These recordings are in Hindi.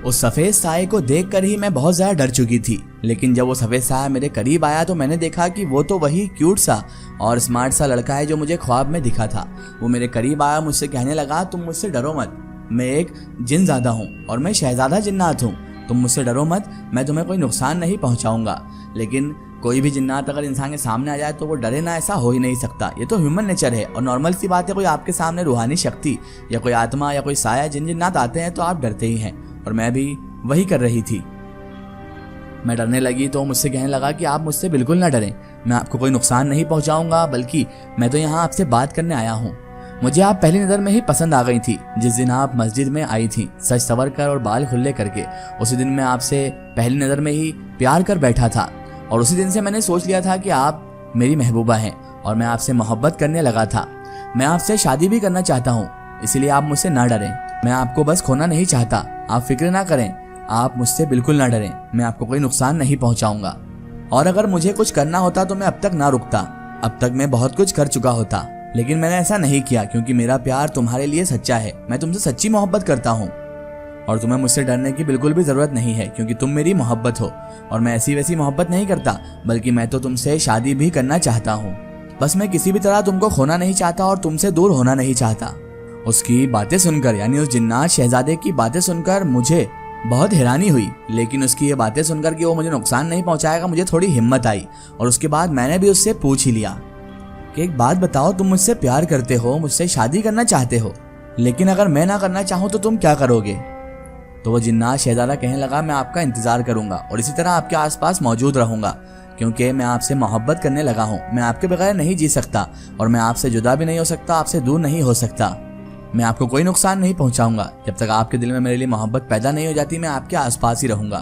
उस सफेद साये को देखकर ही मैं बहुत ज्यादा डर चुकी थी, लेकिन जब वो सफेद साया मेरे करीब आया तो मैंने देखा कि वो तो वही क्यूट सा और स्मार्ट सा लड़का है जो मुझे ख्वाब में दिखा था। वो मेरे करीब आया, मुझसे कहने लगा, तुम मुझसे डरो मत, मैं एक जिनज़ादा हूँ और मैं शहजादा जिन्नात हूँ। तुम मुझसे डरो मत, मैं तुम्हें कोई नुकसान नहीं पहुँचाऊंगा। लेकिन कोई भी जिन्नात अगर इंसान के सामने आ जाए तो वो डरे ना, ऐसा हो ही नहीं सकता। ये तो ह्यूमन नेचर है और नॉर्मल सी बात है। कोई आपके सामने रूहानी शक्ति या कोई आत्मा या कोई साया जिन्नात आते हैं तो आप डरते ही हैं, और मैं भी वही कर रही थी। मैं डरने लगी तो मुझसे कहने लगा कि आप मुझसे बिल्कुल ना डरें, मैं आपको कोई नुकसान नहीं पहुंचाऊंगा, बल्कि मैं तो यहाँ आपसे बात करने आया हूँ। मुझे आप पहली नज़र में ही पसंद आ गई थी जिस दिन आप मस्जिद में आई थी सज संवर कर और बाल खुले करके। उसी दिन मैं आपसे पहली नज़र में ही प्यार कर बैठा था और उसी दिन से मैंने सोच लिया था कि आप मेरी महबूबा हैं और मैं आपसे मोहब्बत करने लगा था। मैं आपसे शादी भी करना चाहता हूँ, इसलिए आप मुझसे ना डरें। मैं आपको बस खोना नहीं चाहता, आप फिक्र ना करें, आप मुझसे बिल्कुल ना डरें, मैं आपको कोई नुकसान नहीं पहुंचाऊंगा। और अगर मुझे कुछ करना होता तो मैं अब तक ना रुकता, अब तक मैं बहुत कुछ कर चुका होता, लेकिन मैंने ऐसा नहीं किया क्योंकि मेरा प्यार तुम्हारे लिए सच्चा है। मैं तुमसे सच्ची मोहब्बत करता हूँ और तुम्हें मुझसे डरने की बिल्कुल भी जरूरत नहीं है क्योंकि तुम मेरी मोहब्बत हो। और मैं ऐसी वैसी मोहब्बत नहीं करता, बल्कि मैं तो तुमसे शादी भी करना चाहता हूँ। बस मैं किसी भी तरह तुमको खोना नहीं चाहता और तुमसे दूर होना नहीं चाहता। उसकी बातें सुनकर, यानी उस जिन्नात शहजादे की बातें सुनकर मुझे बहुत हैरानी हुई, लेकिन उसकी ये बातें सुनकर कि वो मुझे नुकसान नहीं पहुंचाएगा, मुझे थोड़ी हिम्मत आई। और उसके बाद मैंने भी उससे पूछ ही लिया कि एक बात बताओ, तुम मुझसे प्यार करते हो, मुझसे शादी करना चाहते हो, लेकिन अगर मैं ना करना चाहूँ तो तुम क्या करोगे? तो वो जिन्नात शहजादा कहने लगा, मैं आपका इंतजार करूंगा और इसी तरह आपके आसपास मौजूद रहूंगा क्योंकि मैं आपसे मोहब्बत करने लगा हूँ। मैं आपके बगैर नहीं जी सकता और मैं आपसे जुदा भी नहीं हो सकता, आपसे दूर नहीं हो सकता। मैं आपको कोई नुकसान नहीं पहुंचाऊंगा। जब तक आपके दिल में मेरे लिए मोहब्बत पैदा नहीं हो जाती, मैं आपके आसपास ही रहूंगा।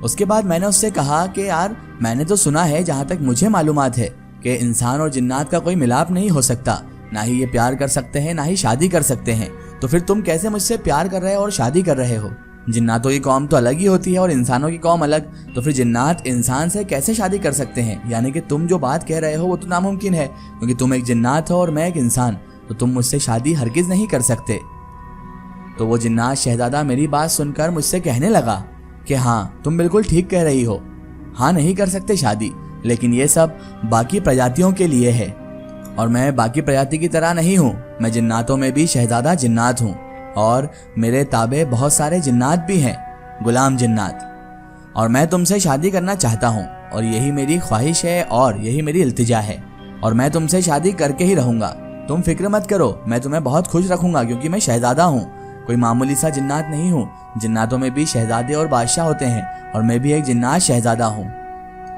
उसके बाद मैंने उससे कहा कि यार, मैंने तो सुना है, जहां तक मुझे मालूमात है, कि इंसान और जिन्नात का कोई मिलाप नहीं हो सकता, ना ही ये प्यार कर सकते हैं, ना ही शादी कर सकते हैं। तो फिर तुम कैसे मुझसे प्यार कर रहे हो और शादी कर रहे हो? जिन्नातों की कौम तो अलग ही होती है और इंसानों की कौम अलग, तो फिर जिन्नात इंसान से कैसे शादी कर सकते हैं? यानी कि तुम जो बात कह रहे हो वो तो नामुमकिन है, क्योंकि तुम एक जिन्नात हो और मैं एक इंसान, तो तुम मुझसे शादी हरगिज नहीं कर सकते। तो वो जिन्नात शहजादा मेरी बात सुनकर मुझसे कहने लगा कि हाँ, तुम बिल्कुल ठीक कह रही हो, हाँ नहीं कर सकते शादी, लेकिन ये सब बाकी प्रजातियों के लिए है और मैं बाकी प्रजाति की तरह नहीं हूँ। मैं जिन्नातों में भी शहजादा जिन्नात हूँ और मेरे ताबे बहुत सारे जिन्नात भी हैं, गुलाम जिन्नात, और मैं तुमसे शादी करना चाहता हूँ और यही मेरी ख्वाहिश है और यही मेरी इल्तिजा है और मैं तुमसे शादी करके ही रहूंगा। तुम फिक्र मत करो, मैं तुम्हें बहुत खुश रखूंगा क्योंकि मैं शहजादा हूँ, कोई मामूली सा जिन्नात नहीं हूँ। जिन्नातों में भी शहजादे और बादशाह होते हैं और मैं भी एक जिन्नात शहजादा हूँ।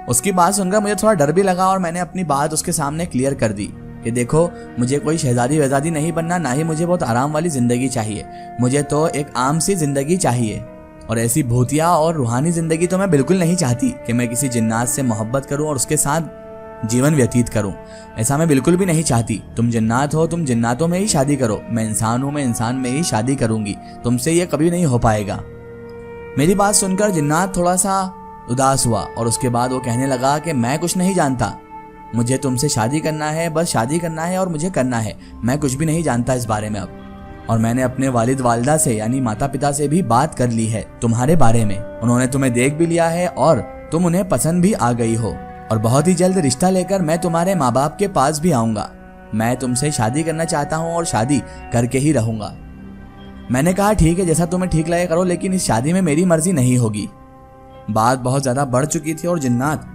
उसकी बात सुनकर मुझे थोड़ा डर भी लगा और मैंने अपनी बात उसके सामने क्लियर कर दी कि देखो, मुझे कोई शहजादी वहजादी नहीं बनना, ना ही मुझे बहुत आराम वाली जिंदगी चाहिए। मुझे तो एक आम सी जिंदगी चाहिए और ऐसी भूतिया और रूहानी जिंदगी तो मैं बिल्कुल नहीं चाहती कि मैं किसी जिन्नात से मोहब्बत करूं और उसके साथ जीवन व्यतीत करूं। ऐसा मैं बिल्कुल भी नहीं चाहती। तुम जिन्नात हो, तुम जिन्नातों में ही शादी करो, मैं इंसान हूं, मैं इंसान में ही शादी करूंगी, तुमसे ये कभी नहीं हो पाएगा। मेरी बात सुनकर जिन्नात थोड़ा सा उदास हुआ और उसके बाद वो कहने लगा कि मैं कुछ नहीं जानता, मुझे तुमसे शादी करना है, बस शादी करना है और मुझे करना है, मैं कुछ भी नहीं जानता इस बारे में अब। और मैंने अपने वालिद वालिदा से यानी माता पिता से भी बात कर ली है तुम्हारे बारे में, उन्होंने तुम्हें देख भी लिया है और तुम उन्हें पसंद भी आ गई हो और बहुत ही जल्द रिश्ता लेकर मैं तुम्हारे माँ बाप के पास भी आऊंगा। मैं तुमसे शादी करना चाहता हूँ और शादी करके ही रहूंगा। मैंने कहा ठीक है, जैसा तुम्हें ठीक लगे करो, लेकिन इस शादी में मेरी मर्जी नहीं होगी। बात बहुत ज्यादा बढ़ चुकी थी और जिन्नात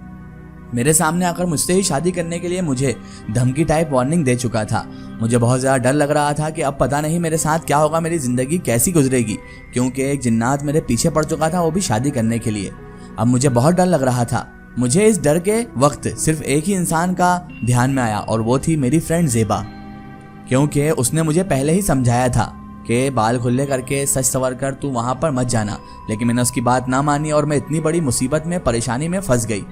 मेरे सामने आकर मुझसे ही शादी करने के लिए मुझे धमकी टाइप वार्निंग दे चुका था। मुझे बहुत ज़्यादा डर लग रहा था कि अब पता नहीं मेरे साथ क्या होगा, मेरी ज़िंदगी कैसी गुजरेगी, क्योंकि एक जिन्नात मेरे पीछे पड़ चुका था, वो भी शादी करने के लिए। अब मुझे बहुत डर लग रहा था। मुझे इस डर के वक्त सिर्फ एक ही इंसान का ध्यान में आया और वो थी मेरी फ्रेंड ज़ेबा, क्योंकि उसने मुझे पहले ही समझाया था कि बाल खुले करके सच संवर कर तू वहाँ पर मत जाना, लेकिन मैंने उसकी बात ना मानी और मैं इतनी बड़ी मुसीबत में, परेशानी में फंस गई।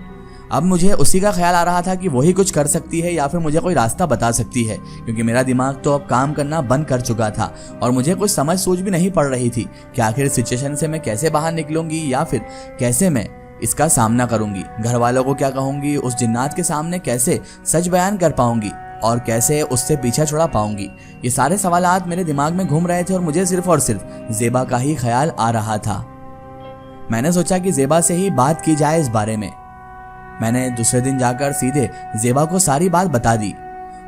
अब मुझे उसी का ख्याल आ रहा था कि वही कुछ कर सकती है या फिर मुझे कोई रास्ता बता सकती है, क्योंकि मेरा दिमाग तो अब काम करना बंद कर चुका था और मुझे कुछ समझ सूझ भी नहीं पड़ रही थी कि आखिर इस सिचुएशन से मैं कैसे बाहर निकलूंगी या फिर कैसे मैं इसका सामना करूंगी। घर वालों को क्या कहूंगी, उस जिन्नात के सामने कैसे सच बयान कर पाऊंगी और कैसे उससे पीछा छुड़ा पाऊंगी। ये सारे सवालात मेरे दिमाग में घूम रहे थे और मुझे सिर्फ और सिर्फ ज़ेबा का ही ख्याल आ रहा था। मैंने सोचा कि ज़ेबा से ही बात की जाए इस बारे में। मैंने दूसरे दिन जाकर सीधे ज़ेबा को सारी बात बता दी।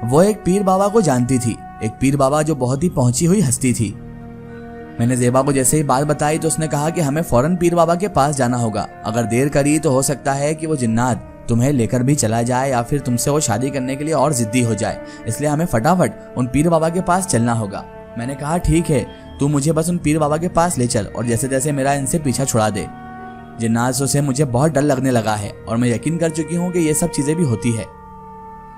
वो एक पीर बाबा को जानती थी, एक पीर बाबा जो बहुत ही पहुंची हुई हस्ती थी। मैंने ज़ेबा को जैसे ही बात बताई तो उसने कहा कि हमें फौरन पीर बाबा के पास जाना होगा। अगर देर करी तो हो सकता है कि वो जिन्नात तुम्हें लेकर भी चला जाए या फिर तुमसे वो शादी करने के लिए और जिद्दी हो जाए, इसलिए हमें फटाफट उन पीर बाबा के पास चलना होगा। मैंने कहा ठीक है, तू मुझे बस उन पीर बाबा के पास ले चल और जैसे तैसे मेरा इनसे पीछा छुड़ा दे। जिन्नातों से मुझे बहुत डर लगने लगा है और मैं यकीन कर चुकी हूँ कि ये सब चीज़ें भी होती है।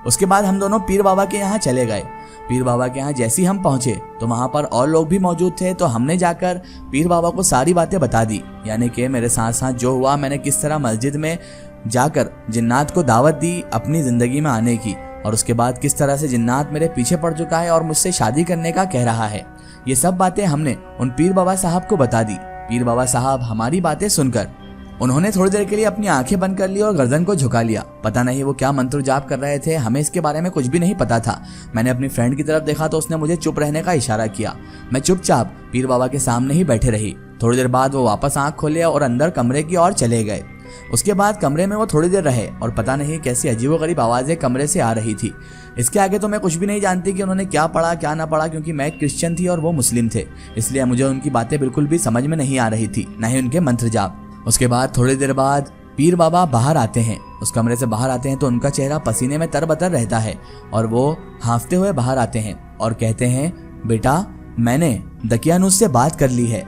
उसके बाद हम दोनों पीर बाबा के यहाँ चले गए। पीर बाबा के यहाँ जैसे ही हम पहुंचे तो वहाँ पर और लोग भी मौजूद थे, तो हमने जाकर पीर बाबा को सारी बातें बता दी, यानी कि मेरे साथ साथ जो हुआ, मैंने किस तरह मस्जिद में जाकर जिन्नात को दावत दी अपनी ज़िंदगी में आने की, और उसके बाद किस तरह से जिन्नात मेरे पीछे पड़ चुका है और मुझसे शादी करने का कह रहा है। ये सब बातें हमने उन पीर बाबा साहब को बता दी। पीर बाबा साहब हमारी बातें सुनकर उन्होंने थोड़ी देर के लिए अपनी आंखें बंद कर ली और गर्दन को झुका लिया। पता नहीं वो क्या मंत्र जाप कर रहे थे, हमें इसके बारे में कुछ भी नहीं पता था। मैंने अपनी फ्रेंड की तरफ देखा तो उसने मुझे चुप रहने का इशारा किया। मैं चुपचाप पीर बाबा के सामने ही बैठे रही। थोड़ी देर बाद वो वापस आंख खोले और अंदर कमरे की ओर चले गए। उसके बाद कमरे में वो थोड़ी देर रहे और पता नहीं कैसी अजीबोगरीब आवाज़ें कमरे से आ रही थी। इसके आगे तो मैं कुछ भी नहीं जानती कि उन्होंने क्या पढ़ा क्या ना पढ़ा, क्योंकि मैं क्रिश्चियन थी और वो मुस्लिम थे, इसलिए मुझे उनकी बातें बिल्कुल भी समझ में नहीं आ रही थी, न ही उनके मंत्र जाप। उसके बाद थोड़ी देर बाद पीर बाबा बाहर आते हैं। उस कमरे से बाहर आते हैं तो उनका चेहरा पसीने में तरबतर रहता है और वो हांफते हुए बाहर आते हैं और कहते हैं, बेटा मैंने दकियानूस से बात कर ली है,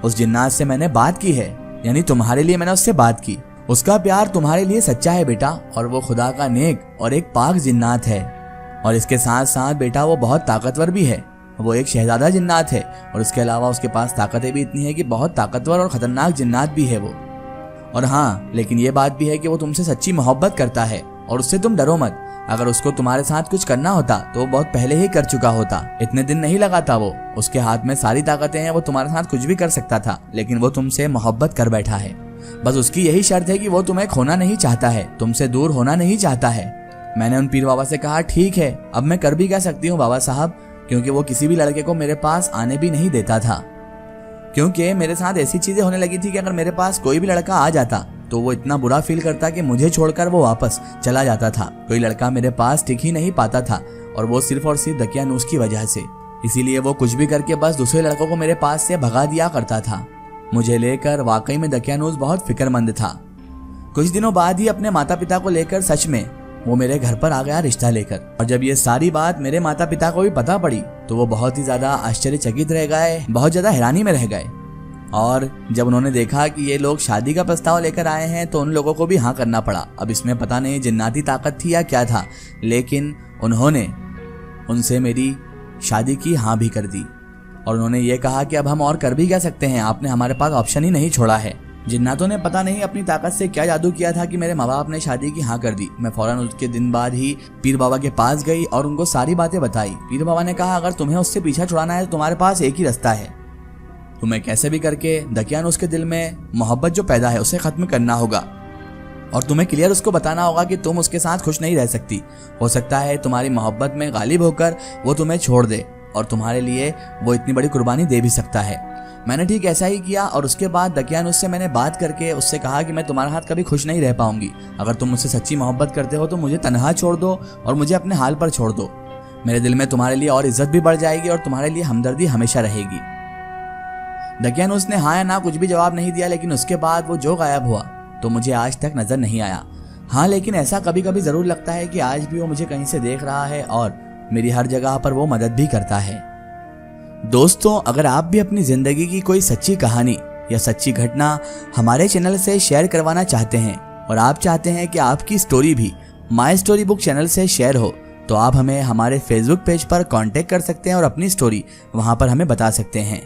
उस जिन्नात से मैंने बात की है, यानी तुम्हारे लिए मैंने उससे बात की। उसका प्यार तुम्हारे लिए सच्चा है बेटा, और वो खुदा का नेक और एक पाक जिन्नात है, और इसके साथ साथ बेटा वो बहुत ताकतवर भी है। वो एक शहजादा जिन्नात है और उसके अलावा उसके पास ताकतें भी इतनी है कि बहुत ताकतवर और खतरनाक जिन्नात भी है वो। और हाँ, लेकिन ये बात भी है कि वो तुमसे सच्ची मोहब्बत करता है और उससे तुम डरो मत। अगर उसको तुम्हारे साथ कुछ करना होता तो वो बहुत पहले ही कर चुका होता, इतने दिन नहीं लगाता। वो उसके हाथ में सारी ताकतें हैं, वो तुम्हारे साथ कुछ भी कर सकता था, लेकिन वो तुमसे मोहब्बत कर बैठा है। बस उसकी यही शर्त है कि वो तुम्हें खोना नहीं चाहता है, तुमसे दूर होना नहीं चाहता है। मैंने उन पीर बाबा से कहा, ठीक है, अब मैं कर भी क्या सकती हूँ बाबा साहब, क्योंकि वो किसी भी लड़के को मेरे पास आने भी नहीं देता था। क्योंकि मेरे साथ ऐसी चीजें होने लगी थी कि अगर मेरे पास कोई भी लड़का आ जाता तो वो इतना बुरा फील करता कि मुझे छोड़कर वो वापस चला जाता था। कोई लड़का मेरे पास टिक ही नहीं पाता था, और वो सिर्फ और सिर्फ दकियानूस की वजह से। इसीलिए वो कुछ भी करके बस दूसरे लड़कों को मेरे पास से भगा दिया करता था। मुझे लेकर वाकई में दकियानूस बहुत फिक्रमंद था। कुछ दिनों बाद ही अपने माता पिता को लेकर सच में वो मेरे घर पर आ गया रिश्ता लेकर, और जब ये सारी बात मेरे माता पिता को भी पता पड़ी तो वो बहुत ही ज्यादा आश्चर्यचकित रह गए, बहुत ज्यादा हैरानी में रह गए। और जब उन्होंने देखा कि ये लोग शादी का प्रस्ताव लेकर आए हैं तो उन लोगों को भी हाँ करना पड़ा। अब इसमें पता नहीं जिन्नाती ताकत थी या क्या था, लेकिन उन्होंने उनसे मेरी शादी की हाँ भी कर दी। और उन्होंने ये कहा कि अब हम और कर भी क्या सकते हैं, आपने हमारे पास ऑप्शन ही नहीं छोड़ा है। जिन्नातों ने पता नहीं अपनी ताकत से क्या जादू किया था कि मेरे माँ बाप ने शादी की हाँ कर दी। मैं फौरन उसके दिन बाद ही पीर बाबा के पास गई और उनको सारी बातें बताई। पीर बाबा ने कहा, अगर तुम्हें उससे पीछा छुड़ाना है तो तुम्हारे पास एक ही रास्ता है, तुम्हें कैसे भी करके दकियानूस के दिल में मोहब्बत जो पैदा है उसे खत्म करना होगा, और तुम्हें क्लियर उसको बताना होगा कि तुम उसके साथ खुश नहीं रह सकती। हो सकता है तुम्हारी मोहब्बत में गालिब होकर वो तुम्हें छोड़ दे, और तुम्हारे लिए वो इतनी बड़ी कुर्बानी दे भी सकता है। मैंने ठीक ऐसा ही किया, और उसके बाद दकियानूस से मैंने बात करके उससे कहा कि मैं तुम्हारे साथ कभी खुश नहीं रह पाऊंगी। अगर तुम मुझसे सच्ची मोहब्बत करते हो तो मुझे तन्हा छोड़ दो और मुझे अपने हाल पर छोड़ दो। मेरे दिल में तुम्हारे लिए और इज्जत भी बढ़ जाएगी और तुम्हारे लिए हमदर्दी हमेशा रहेगी। दकियानूस ने हाँ या ना कुछ भी जवाब नहीं दिया, लेकिन उसके बाद वो जो गायब हुआ तो मुझे आज तक नजर नहीं आया। हाँ, लेकिन ऐसा कभी कभी जरूर लगता है कि आज भी वो मुझे कहीं से देख रहा है और मेरी हर जगह पर वो मदद भी करता है। दोस्तों, अगर आप भी अपनी जिंदगी की कोई सच्ची कहानी या सच्ची घटना हमारे चैनल से शेयर करवाना चाहते हैं, और आप चाहते हैं कि आपकी स्टोरी भी माई स्टोरी बुक चैनल से शेयर हो, तो आप हमें हमारे फेसबुक पेज पर कांटेक्ट कर सकते हैं और अपनी स्टोरी वहां पर हमें बता सकते हैं।